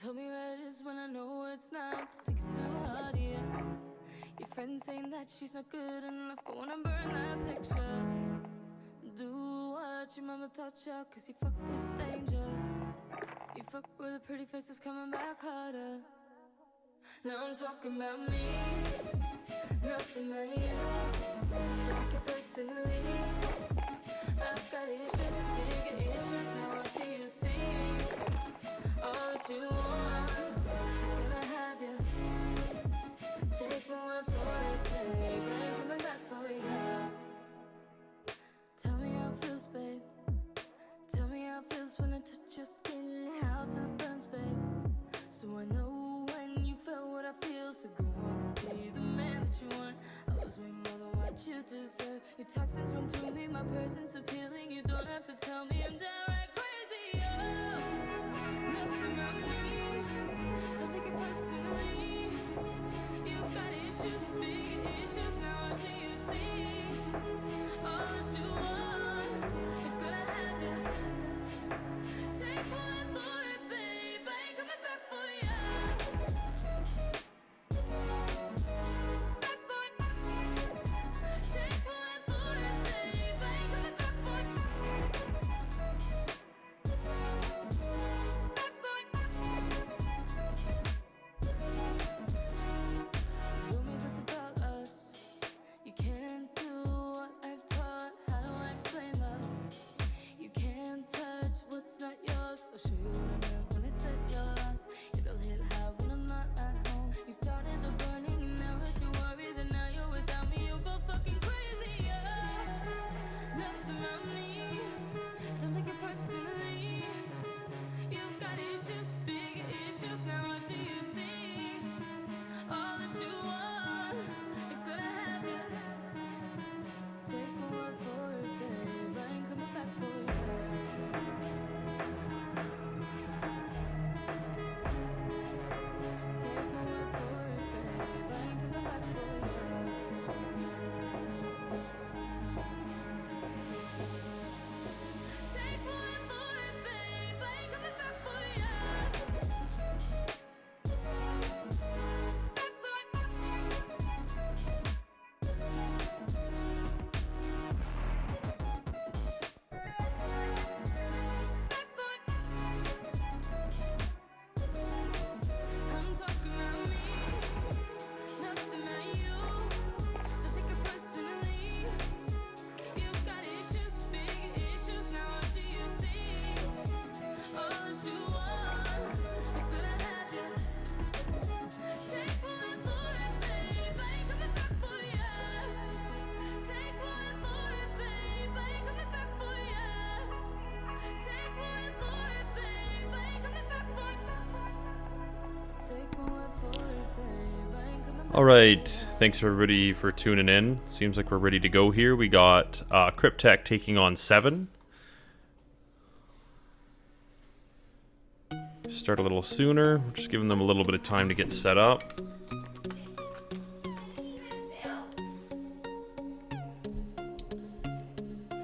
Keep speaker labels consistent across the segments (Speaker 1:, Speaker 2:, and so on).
Speaker 1: Tell me where it is when I know it's not. Don't think it too hard, yeah. Your friend saying that she's not good enough, but wanna burn that picture. Do what your mama taught ya, cause you fuck with danger. You fuck with the pretty faces coming back harder. Now I'm talking about me, nothing about you. Don't take it personally. I've got issues, bigger issues. Now what do you see? All that you want, I'm gonna have you. Take my word for it, babe. I ain't coming back for you. Tell me how it feels, babe. Tell me how it feels when I touch your skin. How till it burns, babe. So I know when you felt what I feel. So go on and be the man that you want. I was way more than what you deserve. Your toxins run through me, my presence appealing. You don't have to tell me I'm downright crazy, oh. Nothing about me, don't take it personally. You've got issues, big issues. Now what do you see? All that you want, they're gonna have you. Take one for it, babe. I ain't coming back for ya. Back for it. Take one for it, babe. I ain't coming back for it. Back for it. Told me this about us. You can't do what I've taught. How do I explain love? You can't touch what's not yours. I'll show you what I meant when I said you're lost. It'll hit hard when I'm not at home. You started the burning and now that you worry that now you're without me, you'll go fucking crazy, yeah. Nothing about me, don't take it personally. You've got issues, big issues. Now what do you see? All that you want, they're gonna have you. Take my word for it, babe. I ain't coming back for you. Take my word for it, babe. I ain't coming back for you. Take my word for it, babe. I ain't coming back for you. Back for it. Back for it. I'm talking about me, nothing about you. Don't take it personally. You've got issues, big issues. Now what do you see? All that you want, they're gonna have you. Take one for it, babe. I ain't coming back for ya. Take one for it, babe. I ain't coming back for ya. Take one for it, babe. I ain't coming back for ya. Take my word for it, babe. I ain't coming back.
Speaker 2: All right, thanks everybody for tuning in. Seems like we're ready to go here. We got Cryptech taking on seVen. Start a little sooner. We're just giving them a little bit of time to get set up.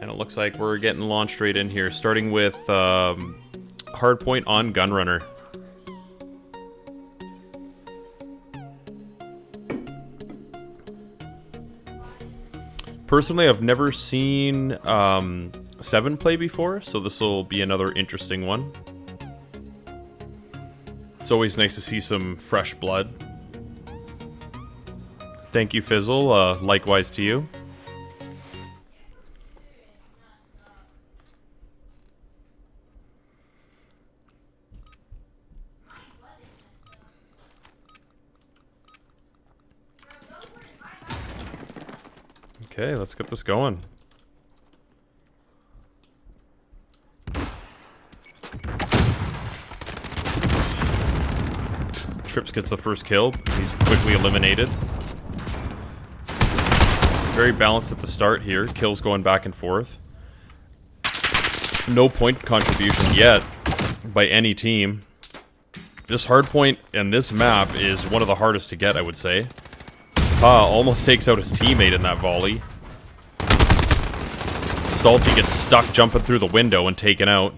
Speaker 2: And it looks like we're getting launched right in here, starting with Hardpoint on Gunrunner. Personally, I've never seen seVen play before, so this will be another interesting one. It's always nice to see some fresh blood. Thank you, Fizzle. Likewise to you. Okay, let's get this going. Trips gets the first kill. He's quickly eliminated. Very balanced at the start here. Kills going back and forth. No point contribution yet by any team. This hardpoint and this map is one of the hardest to get, I would say. Almost takes out his teammate in that volley. Salty gets stuck jumping through the window and taken out.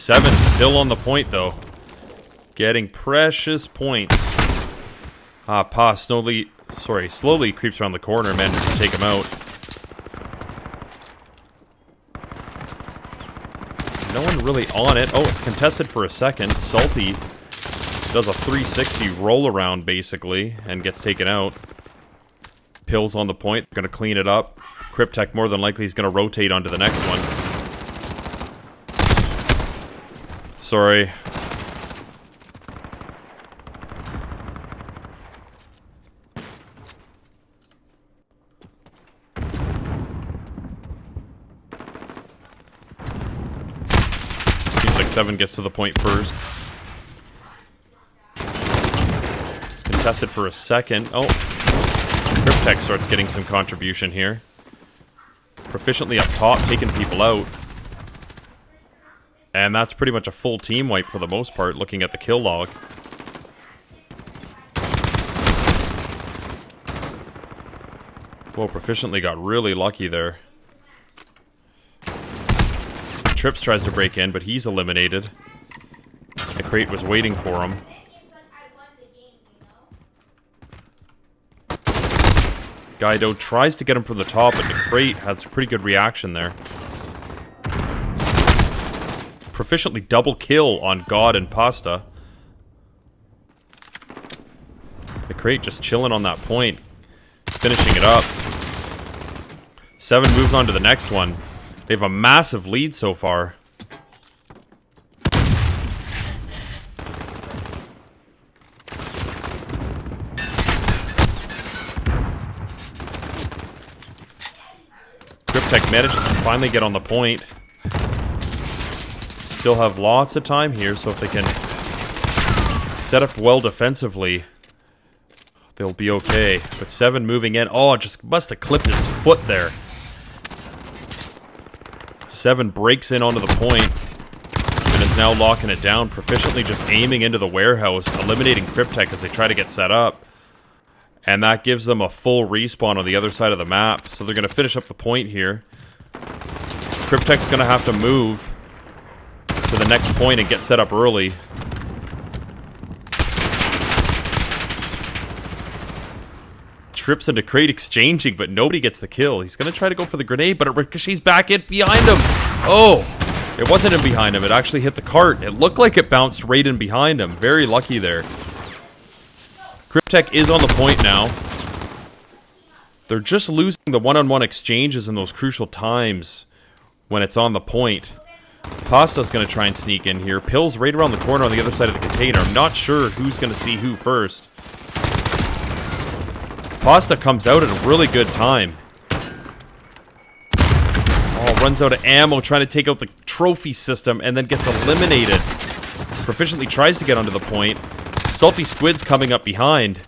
Speaker 2: seVen still on the point, though. Getting precious points. Pa slowly creeps around the corner and manages to take him out. No one really on it. Oh, it's contested for a second. Salty does a 360 roll around, basically, and gets taken out. Pills on the point. They're going to clean it up. Cryptech more than likely is going to rotate onto the next one. Sorry. Seems like seVen gets to the point first. It's contested for a second. Oh. Cryptech starts getting some contribution here. Proficiently up top, taking people out. And that's pretty much a full team wipe for the most part, looking at the kill log. Whoa, Proficiently got really lucky there. Trips tries to break in, but he's eliminated. The crate was waiting for him. Guido tries to get him from the top, but the crate has a pretty good reaction there. Proficiently double kill on God and Pasta. The crate just chilling on that point, finishing it up. seVen moves on to the next one. They have a massive lead so far. Cryptech manages to finally get on the point. Still have lots of time here, so if they can set up well defensively, they'll be okay. But seVen moving in. Oh, just must have clipped his foot there. seVen breaks in onto the point and is now locking it down, proficiently just aiming into the warehouse, eliminating Cryptech as they try to get set up. And that gives them a full respawn on the other side of the map. So they're going to finish up the point here. Cryptech's going to have to move to the next point and get set up early. Trips into crate exchanging, but nobody gets the kill. He's going to try to go for the grenade, but it ricochets back in behind him. Oh, it wasn't in behind him. It actually hit the cart. It looked like it bounced right in behind him. Very lucky there. Cryptech is on the point now. They're just losing the one-on-one exchanges in those crucial times when it's on the point. Pasta's going to try and sneak in here. Pill's right around the corner on the other side of the container. I'm not sure who's going to see who first. Pasta comes out at a really good time. Oh, runs out of ammo trying to take out the trophy system and then gets eliminated. Proficiently tries to get onto the point. Salty Squid's coming up behind,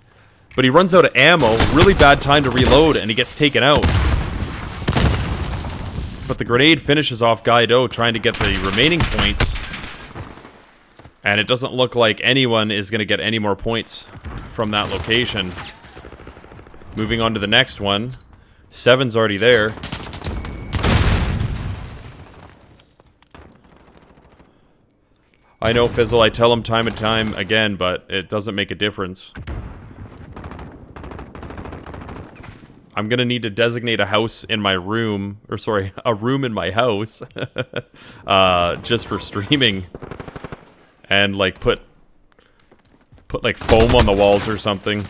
Speaker 2: but he runs out of ammo. Really bad time to reload, and he gets taken out. But the grenade finishes off Guido, trying to get the remaining points. And it doesn't look like anyone is going to get any more points from that location. Moving on to the next one. seVen's already there. I know, Fizzle, I tell him time and time again, but it doesn't make a difference. I'm gonna need to designate a house in my room, or sorry, a room in my house, just for streaming. And, like, put like, foam on the walls or something.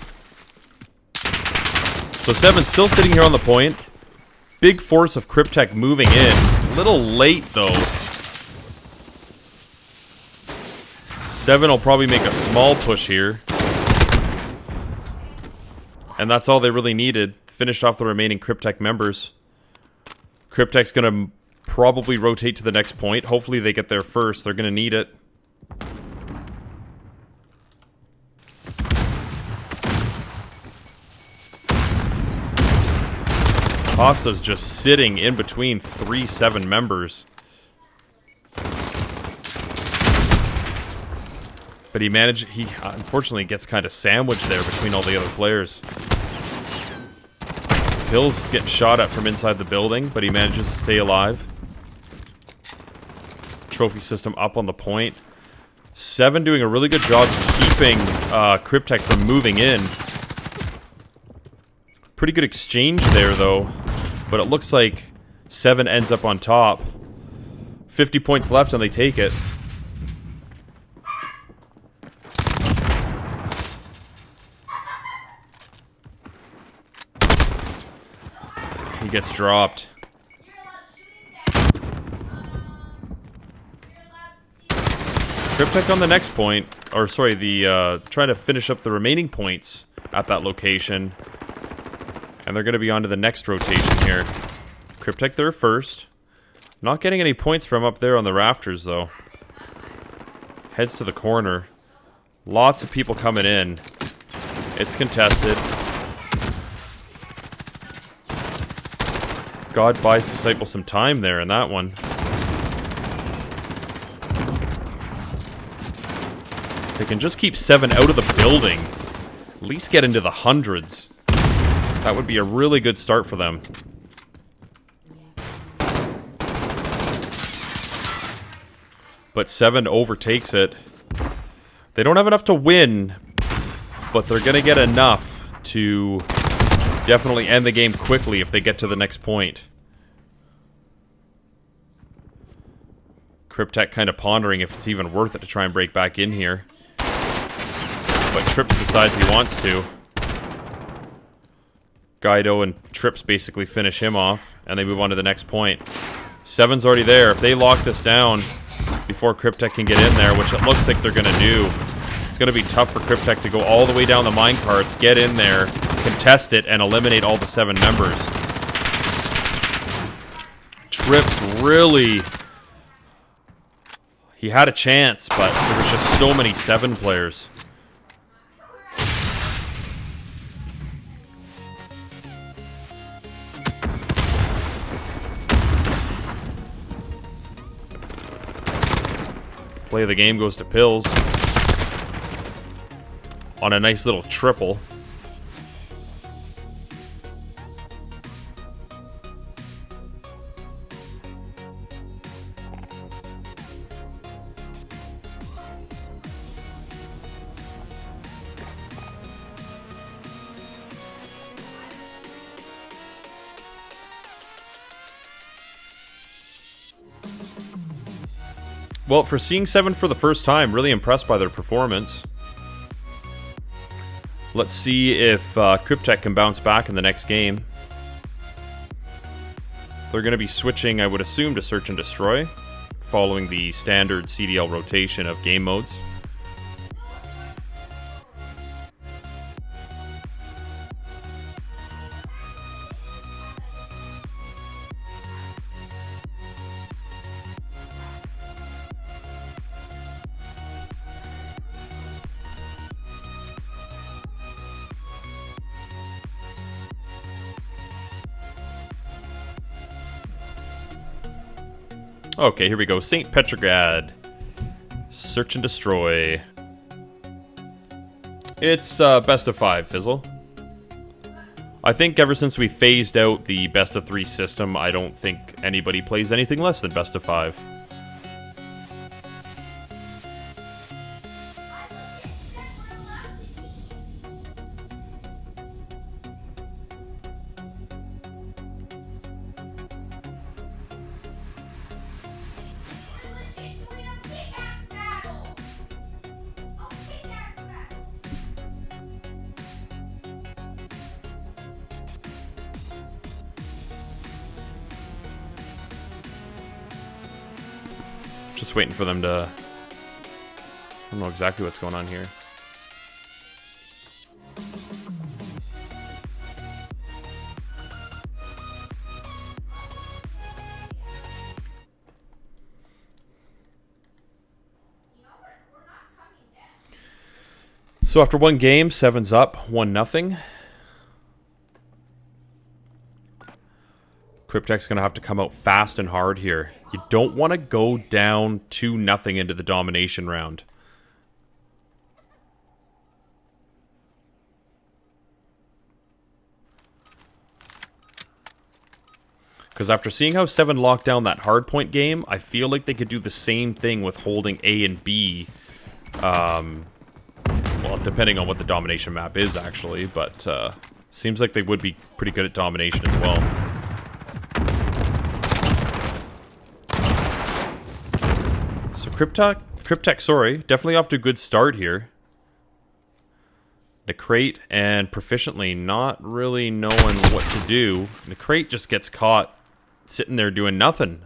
Speaker 2: So seVen's still sitting here on the point. Big force of Cryptech moving in. A little late, though. seVen will probably make a small push here. And that's all they really needed. Finished off the remaining Cryptech members. Cryptech's going to probably rotate to the next point. Hopefully they get there first. They're going to need it. Pasta's just sitting in between 3 seVen members. But he unfortunately gets kind of sandwiched there between all the other players. Bill's getting shot at from inside the building, but he manages to stay alive. trophy system up on the point. seVen doing a really good job keeping Cryptech from moving in. Pretty good exchange there, though. But it looks like seVen ends up on top. 50 points left and they take it. He gets dropped. Cryptech on the next point, or sorry, trying to finish up the remaining points at that location. And they're going to be on to the next rotation here. Cryptech there first. Not getting any points from up there on the rafters, though. Heads to the corner. Lots of people coming in. It's contested. God buys Disciple some time there in that one. They can just keep seVen out of the building. At least get into the hundreds. That would be a really good start for them. But seVen overtakes it. They don't have enough to win, but they're going to get enough to definitely end the game quickly if they get to the next point. Cryptech kind of pondering if it's even worth it to try and break back in here. But Trips decides he wants to. Guido and Trips basically finish him off, and they move on to the next point. seVen's already there. If they lock this down before Cryptech can get in there, which it looks like they're going to do, it's going to be tough for Cryptech to go all the way down the minecarts, get in there, contest it, and eliminate all the 7 members. Trips really... He had a chance, but there was just so many 7 players. Play of the game goes to Pills. On a nice little triple. Well, for seeing seVen for the first time, really impressed by their performance. Let's see if Cryptech can bounce back in the next game. They're going to be switching, I would assume, to Search and Destroy, following the standard CDL rotation of game modes. Okay, here we go. St. Petrograd. Search and Destroy. It's best of 5, Fizzle. I think ever since we phased out the best of 3 system, I don't think anybody plays anything less than best of 5. Just waiting for them to... I don't know exactly what's going on here. So after one game, seVen's up, 1-0. Cryptech's going to have to come out fast and hard here. You don't want to go down 2-0 into the domination round. Because after seeing how seVen locked down that hardpoint game, I feel like they could do the same thing with holding A and B. Well, depending on what the domination map is, actually. But seems like they would be pretty good at domination as well. So Cryptech, sorry, definitely off to a good start here. The crate and proficiently not really knowing what to do. The crate just gets caught sitting there doing nothing.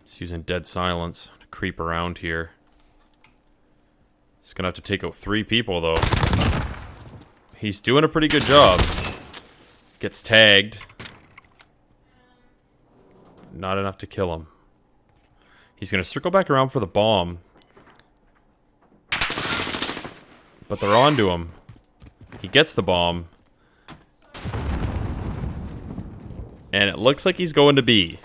Speaker 2: Just using dead silence to creep around here. He's gonna have to take out 3 people though. He's doing a pretty good job. Gets tagged. Not enough to kill him. He's gonna circle back around for the bomb. But they're onto him. He gets the bomb. And it looks like he's going to B.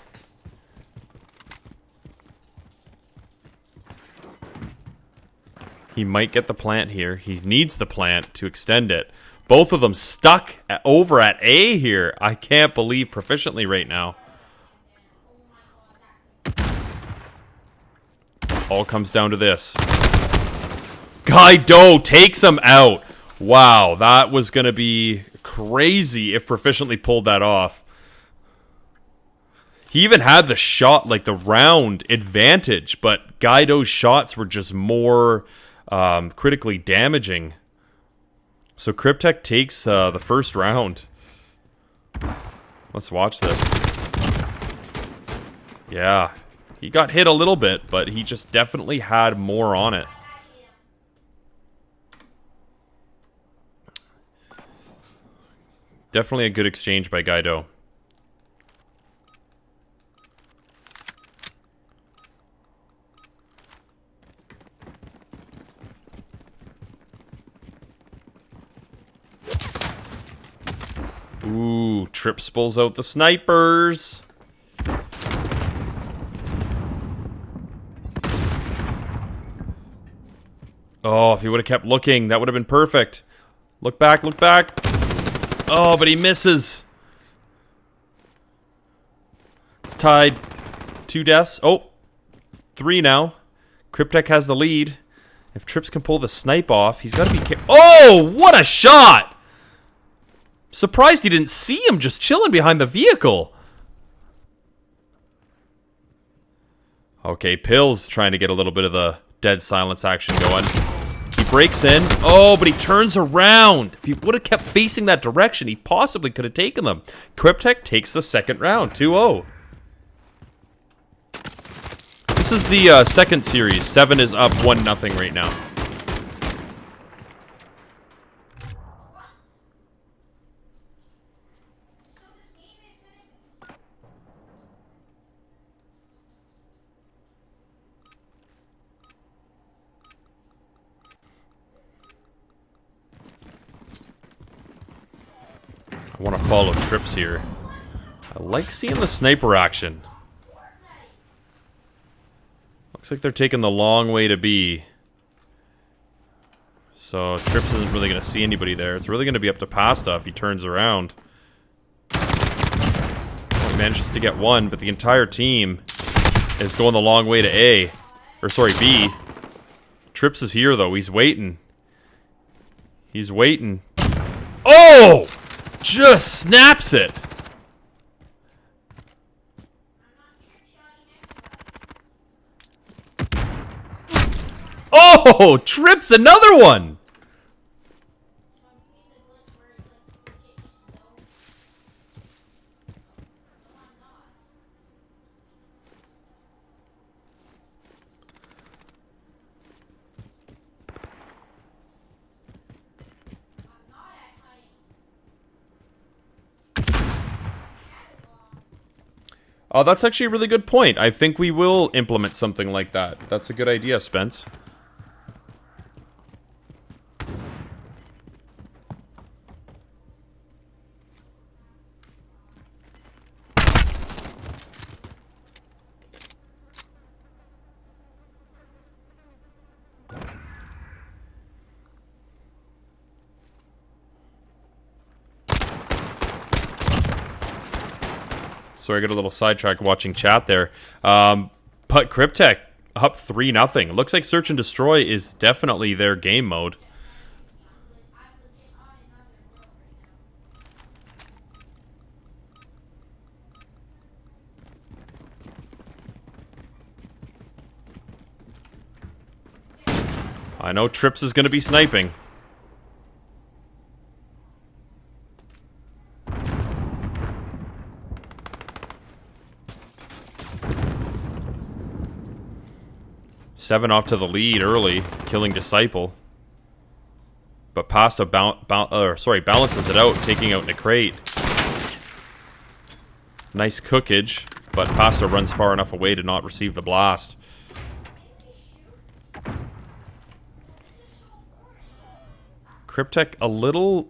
Speaker 2: He might get the plant here. He needs the plant to extend it. Both of them stuck over at A here. I can't believe proficiently right now. All comes down to this. Guido takes him out. Wow, that was going to be crazy if proficiently pulled that off. He even had the shot, like the round advantage, but Guido's shots were just more critically damaging. So Cryptech takes the first round. Let's watch this. Yeah. He got hit a little bit, but he just definitely had more on it. Definitely a good exchange by Guido. Ooh, Trips pulls out the snipers. Oh, if he would have kept looking, that would have been perfect. Look back, look back. Oh, but he misses. It's tied. 2 deaths. Oh, 3 now. Cryptech has the lead. If Trips can pull the snipe off, he's got to be careful. Oh, what a shot! Surprised he didn't see him just chilling behind the vehicle. Okay, Pill's trying to get a little bit of the dead silence action going. He breaks in. Oh, but he turns around. If he would have kept facing that direction, he possibly could have taken them. Cryptech takes the second round, 2-0. This is the second series. seVen is up 1-0 right now. I want to follow Trips here. I like seeing the sniper action. Looks like they're taking the long way to B. So Trips isn't really going to see anybody there. It's really going to be up to Pasta if he turns around. He manages to get one, but the entire team is going the long way to A. Or sorry, B. Trips is here though. He's waiting. He's waiting. Oh! Just snaps it. Oh, Trips another one. Oh, that's actually a really good point. I think we will implement something like that. That's a good idea, Spence. Sorry, I got a little sidetracked watching chat there. But Cryptech up 3-0. Looks like Search and Destroy is definitely their game mode. I know Trips is going to be sniping. seVen off to the lead early, killing Disciple. But Pasta balances it out, taking out Necrate. Nice cookage, but Pasta runs far enough away to not receive the blast. Cryptech a little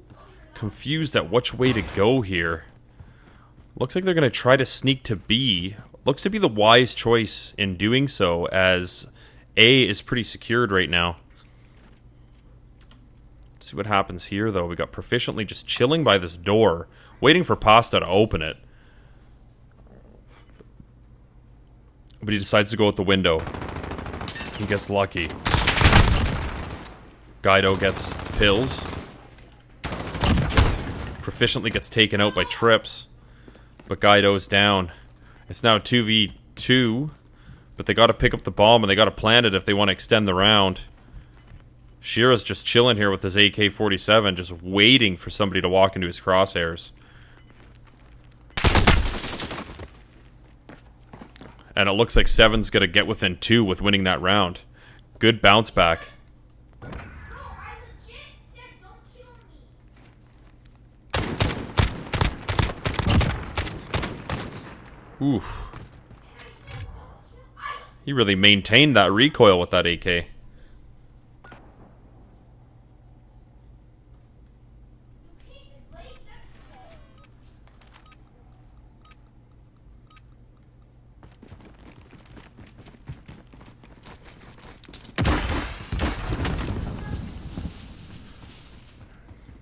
Speaker 2: confused at which way to go here. Looks like they're going to try to sneak to B. Looks to be the wise choice in doing so, as A is pretty secured right now. Let's see what happens here, though. We got Proficiently just chilling by this door, waiting for Pasta to open it. But he decides to go out the window. He gets lucky. Guido gets pills. Proficiently gets taken out by Trips. But Guido's down. It's now 2v2. But they gotta pick up the bomb and they gotta plant it if they want to extend the round. Shira's just chilling here with his AK-47, just waiting for somebody to walk into his crosshairs. And it looks like seVen's gonna get within 2 with winning that round. Good bounce back. Oof. He really maintained that recoil with that AK.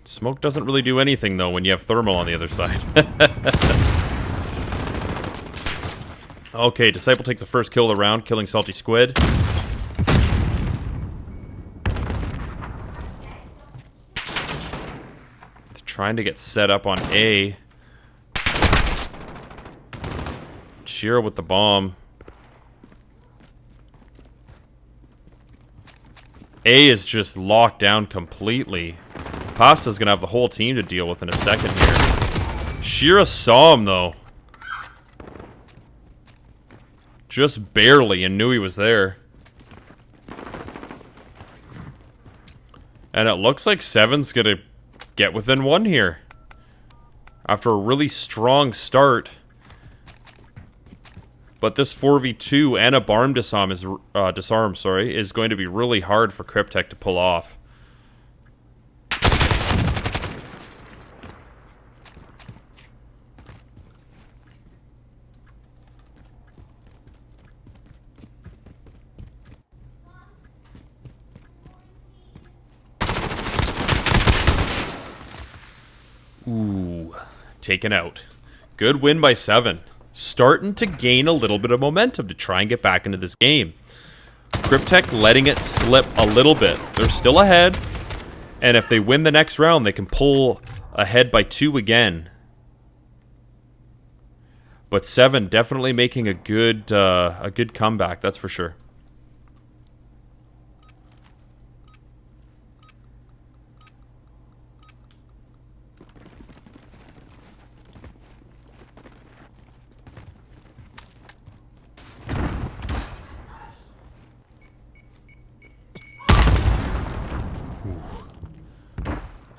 Speaker 2: Smoke doesn't really do anything, though, when you have thermal on the other side. Okay, Disciple takes the first kill of the round, killing Salty Squid. It's trying to get set up on A. Shira with the bomb. A is just locked down completely. Pasta's gonna have the whole team to deal with in a second here. Shira saw him, though. Just barely, and knew he was there. And it looks like seVen's gonna get within 1 here. After a really strong start. But this 4v2 and a barm disarm is going to be really hard for Cryptech to pull off. Ooh, taken out. Good win by seVen. Starting to gain a little bit of momentum to try and get back into this game. Cryptech letting it slip a little bit. They're still ahead, and if they win the next round, they can pull ahead by 2 again. But seVen definitely making a good comeback, that's for sure.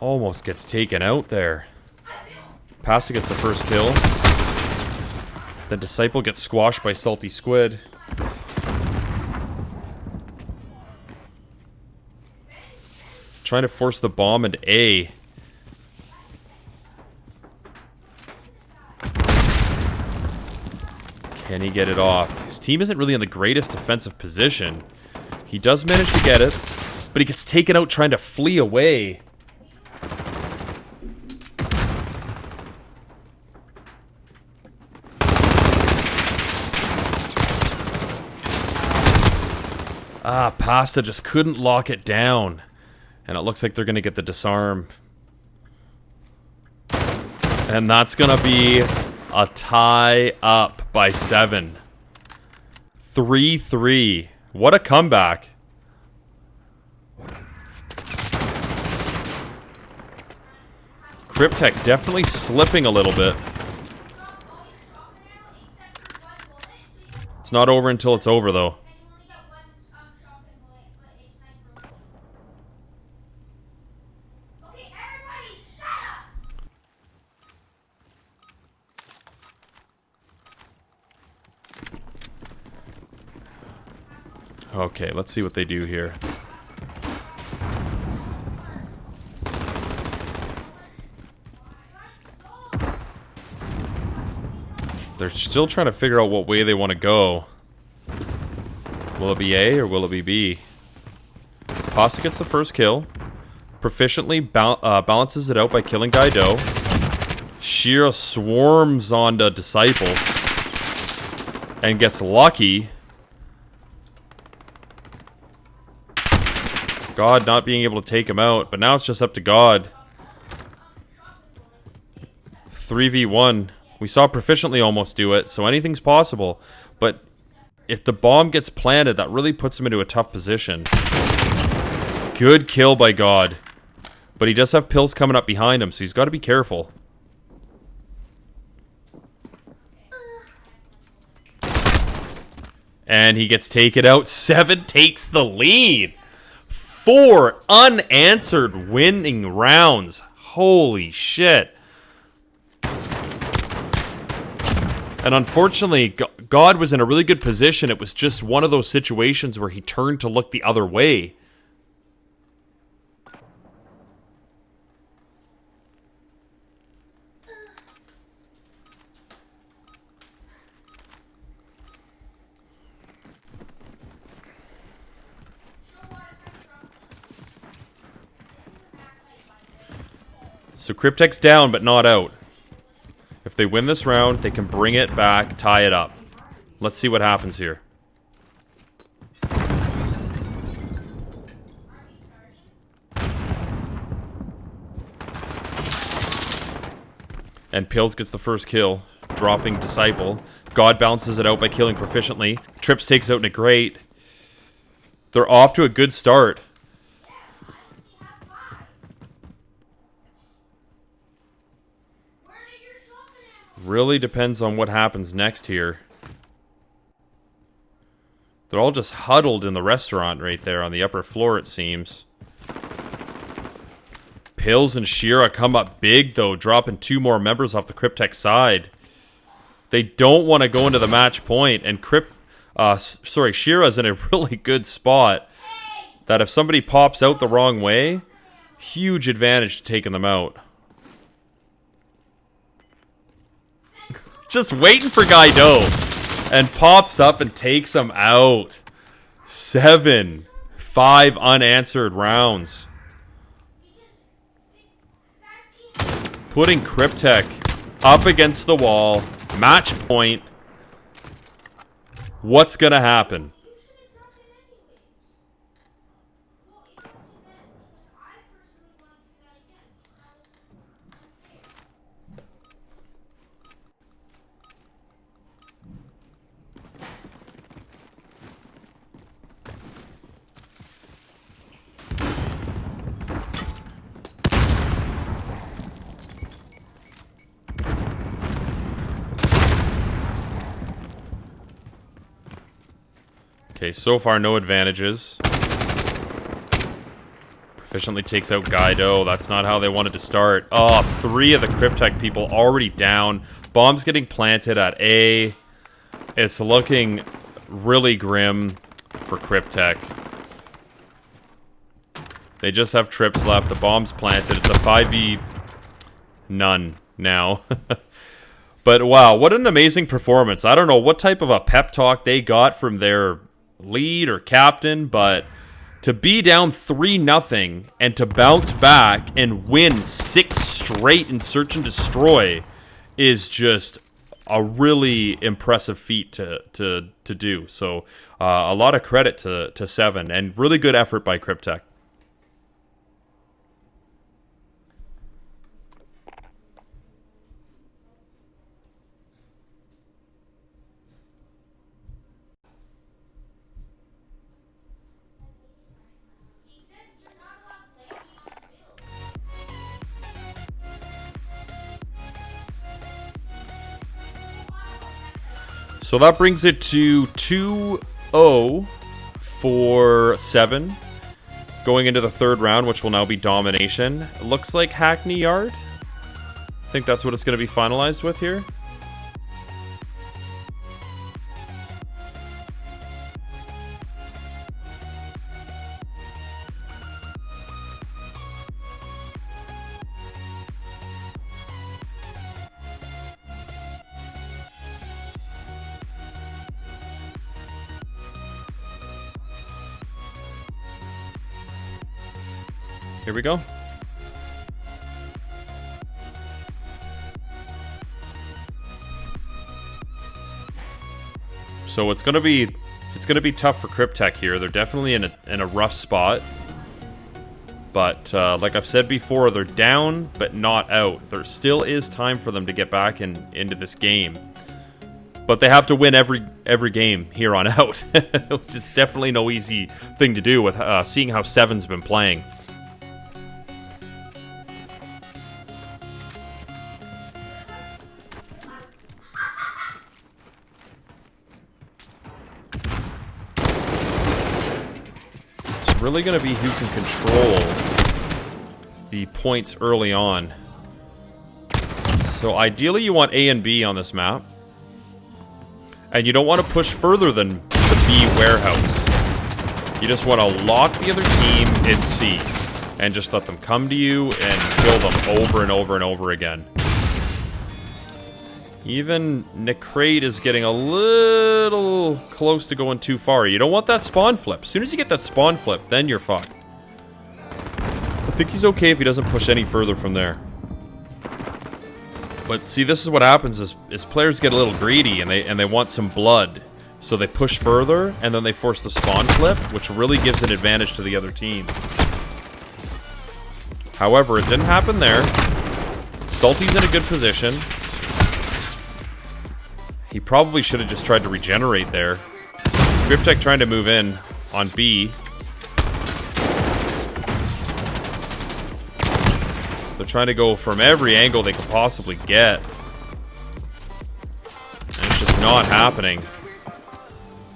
Speaker 2: Almost gets taken out there. Pasta gets the first kill. The Disciple gets squashed by Salty Squid. Trying to force the bomb into A. Can he get it off? His team isn't really in the greatest defensive position. He does manage to get it, but he gets taken out trying to flee away. Pasta just couldn't lock it down. And it looks like they're going to get the disarm. And that's going to be a tie up by seVen. 3-3. What a comeback. Cryptech definitely slipping a little bit. It's not over until it's over, though. Okay, let's see what they do here. They're still trying to figure out what way they want to go. Will it be A or will it be B? Pasta gets the first kill. Proficiently balances it out by killing Guido. Shira swarms onto Disciple. And gets lucky. God not being able to take him out, but now it's just up to God. 3v1. We saw Proficiently almost do it, so anything's possible. But if the bomb gets planted, that really puts him into a tough position. Good kill by God. But he does have pills coming up behind him, so he's got to be careful. And he gets taken out. seVen takes the lead. 4 unanswered winning rounds. Holy shit. And unfortunately, God was in a really good position. It was just one of those situations where he turned to look the other way. So Cryptech's down, but not out. If they win this round, they can bring it back, tie it up. Let's see what happens here. And Pills gets the first kill, dropping Disciple. God balances it out by killing Proficiently. Trips takes out Negrate. They're off to a good start. Really depends on what happens next here. They're all just huddled in the restaurant right there on the upper floor, it seems. Pills and Shira come up big, though, dropping 2 more members off the Cryptech side. They don't want to go into the match point, and Shira's in a really good spot. That if somebody pops out the wrong way, huge advantage to taking them out. Just waiting for Guido. And pops up and takes him out. 7. 5 unanswered rounds. Putting Cryptech up against the wall. Match point. What's gonna happen? Okay, so far no advantages. Proficiently takes out Guido. That's not how they wanted to start. Oh, 3 of the Cryptech people already down. Bombs getting planted at A. It's looking really grim for Cryptech. They just have trips left. The bomb's planted. It's a 5v none now. But wow, what an amazing performance. I don't know what type of a pep talk they got from their lead or captain, but to be down 3-0 and to bounce back and win 6 straight in Search and Destroy is just a really impressive feat to do. So a lot of credit to seVen, and really good effort by Cryptech. So that brings it to 2-0 for seVen going into the third round, which will now be domination. It looks like Hackney Yard. I think that's what it's going to be finalized with here. Here we go. So it's gonna be tough for Cryptech here. They're definitely in a rough spot. But like I've said before, they're down but not out. There still is time for them to get back into this game. But they have to win every game here on out. It's definitely no easy thing to do with seeing how seVen's been playing. Really going to be who can control the points early on. So ideally you want A and B on this map. And you don't want to push further than the B warehouse. You just want to lock the other team in C. And just let them come to you and kill them over and over and over again. Even Necrate is getting a little close to going too far. You don't want that spawn flip. As soon as you get that spawn flip, then you're fucked. I think he's okay if he doesn't push any further from there. But see, this is what happens is players get a little greedy and they want some blood. So they push further and then they force the spawn flip, which really gives an advantage to the other team. However, it didn't happen there. Salty's in a good position. He probably should have just tried to regenerate there. Cryptech trying to move in on B. They're trying to go from every angle they could possibly get. And it's just not happening.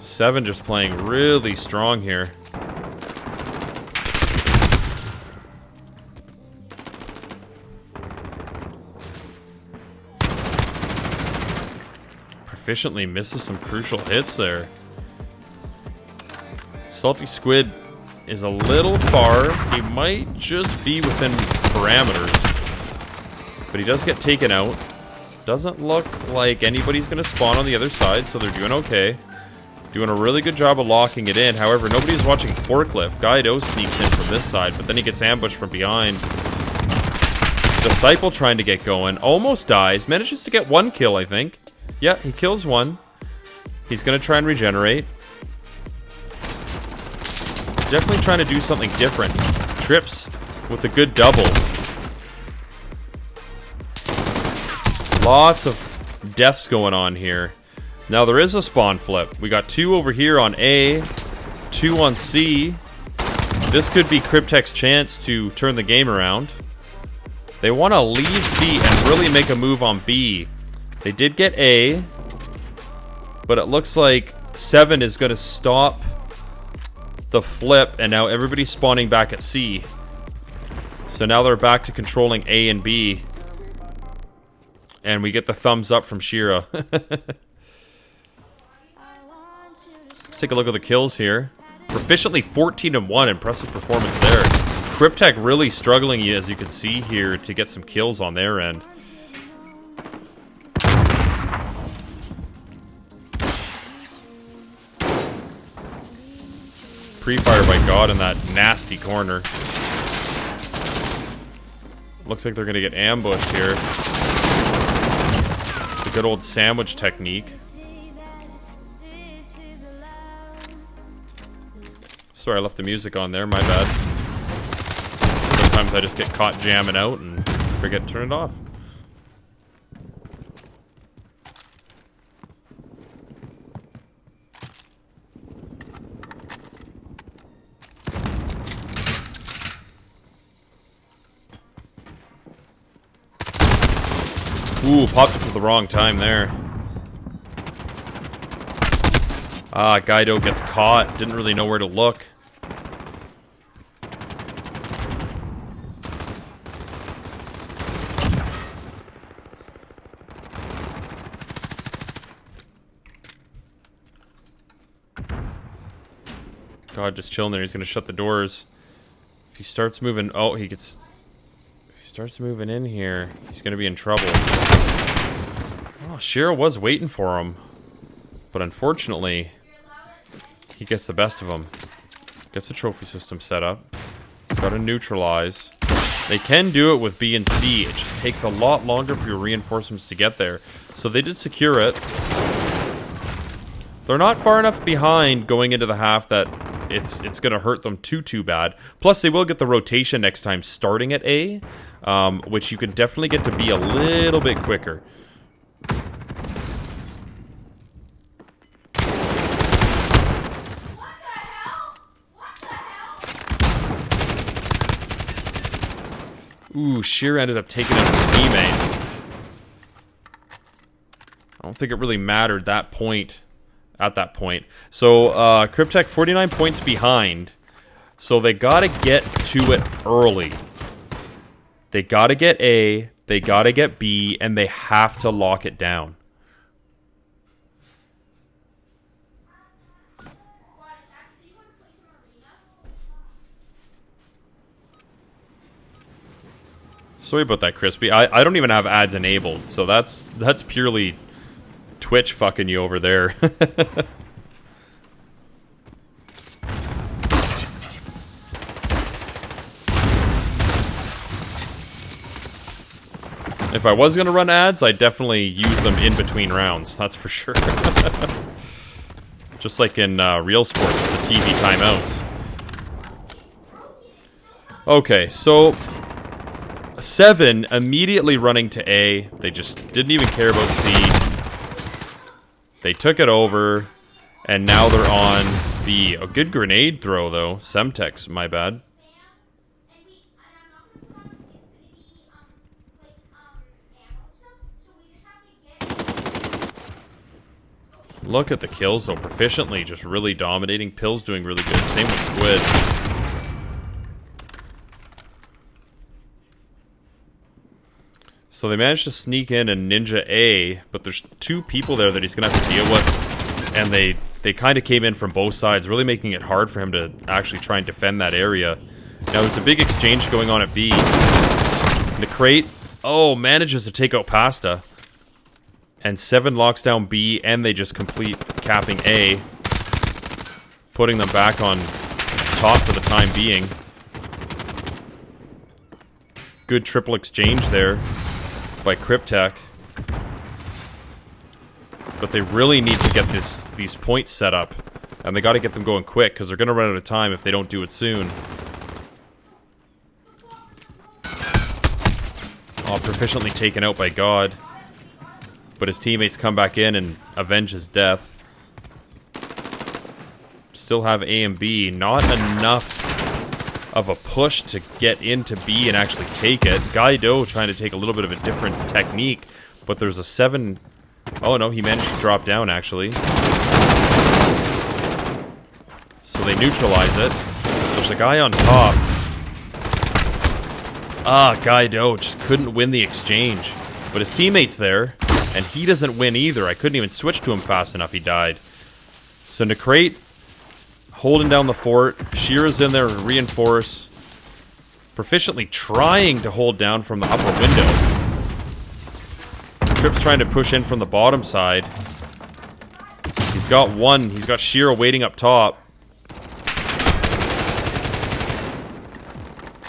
Speaker 2: seVen just playing really strong here. Efficiently misses some crucial hits there. Salty Squid is a little far. He might just be within parameters. But he does get taken out. Doesn't look like anybody's going to spawn on the other side, so they're doing okay. Doing a really good job of locking it in. However, nobody's watching Forklift. Guido sneaks in from this side, but then he gets ambushed from behind. Disciple trying to get going. Almost dies. Manages to get one kill, I think. Yeah, he kills one. He's going to try and regenerate. Definitely trying to do something different. Trips with a good double. Lots of deaths going on here. Now there is a spawn flip. We got 2 over here on A, 2 on C. This could be Cryptech's chance to turn the game around. They want to leave C and really make a move on B. They did get A, but it looks like seVen is going to stop the flip, and now everybody's spawning back at C. So now they're back to controlling A and B. And we get the thumbs up from Shira. Let's take a look at the kills here. Proficiently 14-1, impressive performance there. Cryptech really struggling, as you can see here, to get some kills on their end. Pre-fire by God in that nasty corner. Looks like they're going to get ambushed here. The good old sandwich technique. Sorry, I left the music on there, my bad. Sometimes I just get caught jamming out and forget to turn it off. Ooh, popped it to the wrong time there. Ah, Guido gets caught. Didn't really know where to look. God, just chilling there. He's gonna shut the doors. If he starts moving... Oh, he gets... If he starts moving in here, he's gonna be in trouble. Oh, Shiro was waiting for him. But unfortunately, he gets the best of him. Gets the trophy system set up. He's got to neutralize. They can do it with B and C. It just takes a lot longer for your reinforcements to get there. So they did secure it. They're not far enough behind going into the half that it's going to hurt them too bad. Plus, they will get the rotation next time starting at A, which you can definitely get to B a little bit quicker. Ooh, Sheer ended up taking out his teammate. I don't think it really mattered that point. At that point. So, Cryptech 49 points behind. So they gotta get to it early. They gotta get A, they gotta get B, and they have to lock it down. Sorry about that, Crispy. I don't even have ads enabled, so that's purely Twitch fucking you over there. If I was gonna run ads, I'd definitely use them in between rounds, that's for sure. Just like in real sports with the TV timeouts. Okay, so seVen immediately running to A. They just didn't even care about C. They took it over, and now they're on B. A good grenade throw, though. Semtex, my bad. Look at the kills, though. Proficiently, just really dominating. Pill's doing really good. Same with Squid. So they managed to sneak in and ninja A, but there's two people there that he's going to have to deal with. And they kind of came in from both sides, really making it hard for him to actually try and defend that area. Now, there's a big exchange going on at B. The crate, oh, manages to take out Pasta. And seVen locks down B, and they just complete capping A. Putting them back on top for the time being. Good triple exchange there by Cryptech. But they really need to get these points set up. And they got to get them going quick, because they're going to run out of time if they don't do it soon. Oh, proficiently taken out by God. But his teammates come back in and avenge his death. Still have A and B. Not enough of a push to get into B and actually take it. Guido trying to take a little bit of a different technique. But there's a seVen... Oh no, he managed to drop down actually. So they neutralize it. There's a guy on top. Ah, Guido just couldn't win the exchange. But his teammate's there. And he doesn't win either. I couldn't even switch to him fast enough. He died. So Necrate holding down the fort. Shira's in there to reinforce. Proficiently trying to hold down from the upper window. Trip's trying to push in from the bottom side. He's got one. He's got Shira waiting up top.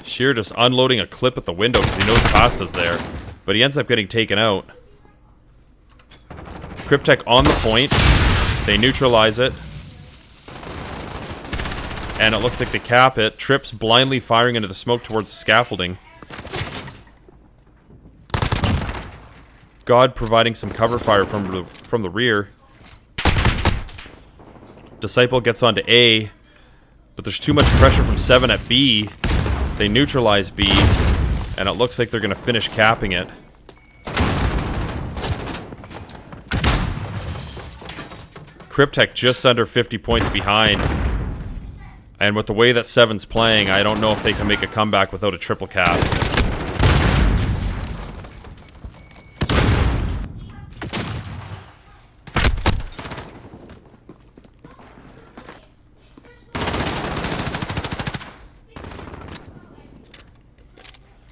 Speaker 2: Shira just unloading a clip at the window because he knows Pasta's there. But he ends up getting taken out. Cryptech on the point. They neutralize it. And it looks like they cap it. Trips blindly firing into the smoke towards the scaffolding. God providing some cover fire from the rear. Disciple gets onto A, but there's too much pressure from seVen at B. They neutralize B, and it looks like they're going to finish capping it. Cryptech just under 50 points behind. And with the way that seVen's playing, I don't know if they can make a comeback without a triple cap.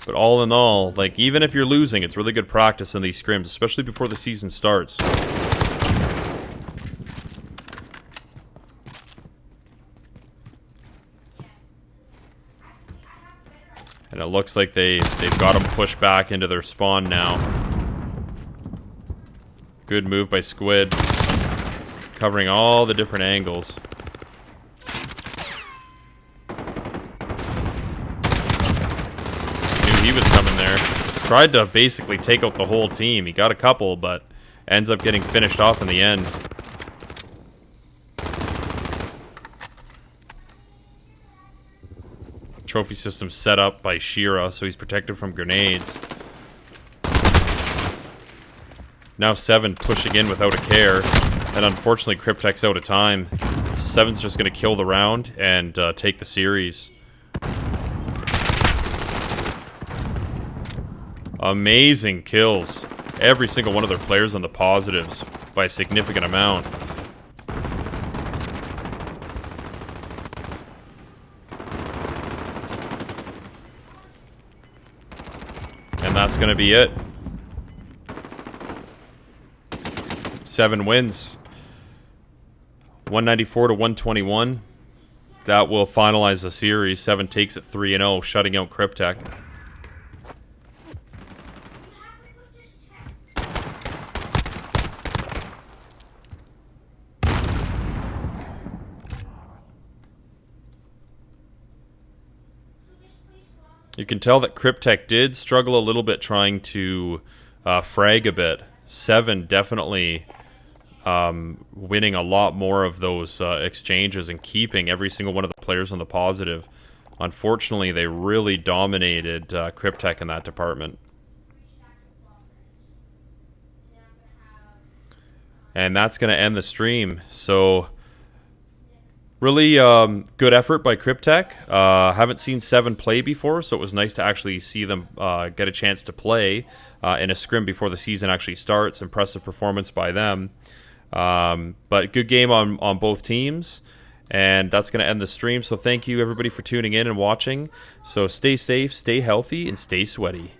Speaker 2: But all in all, like, even if you're losing, it's really good practice in these scrims, especially before the season starts. And it looks like they've got them pushed back into their spawn now. Good move by Squid. Covering all the different angles. Knew he was coming there. Tried to basically take out the whole team. He got a couple, but ends up getting finished off in the end. Trophy system set up by Shira, so he's protected from grenades. Now seVen pushing in without a care, and unfortunately Cryptech's out of time. So seVen's just going to kill the round and take the series. Amazing kills. Every single one of their players on the positives by a significant amount. And that's going to be it. seVen wins. 194 to 121. That will finalize the series. seVen takes it 3-0, shutting out Cryptech. You can tell that Cryptech did struggle a little bit trying to frag a bit. seVen definitely winning a lot more of those exchanges and keeping every single one of the players on the positive. Unfortunately, they really dominated Cryptech in that department. And that's going to end the stream. So really good effort by Cryptech. Haven't seen seVen play before, so it was nice to actually see them get a chance to play in a scrim before the season actually starts. Impressive performance by them. But good game on both teams. And that's going to end the stream. So thank you, everybody, for tuning in and watching. So stay safe, stay healthy, and stay sweaty.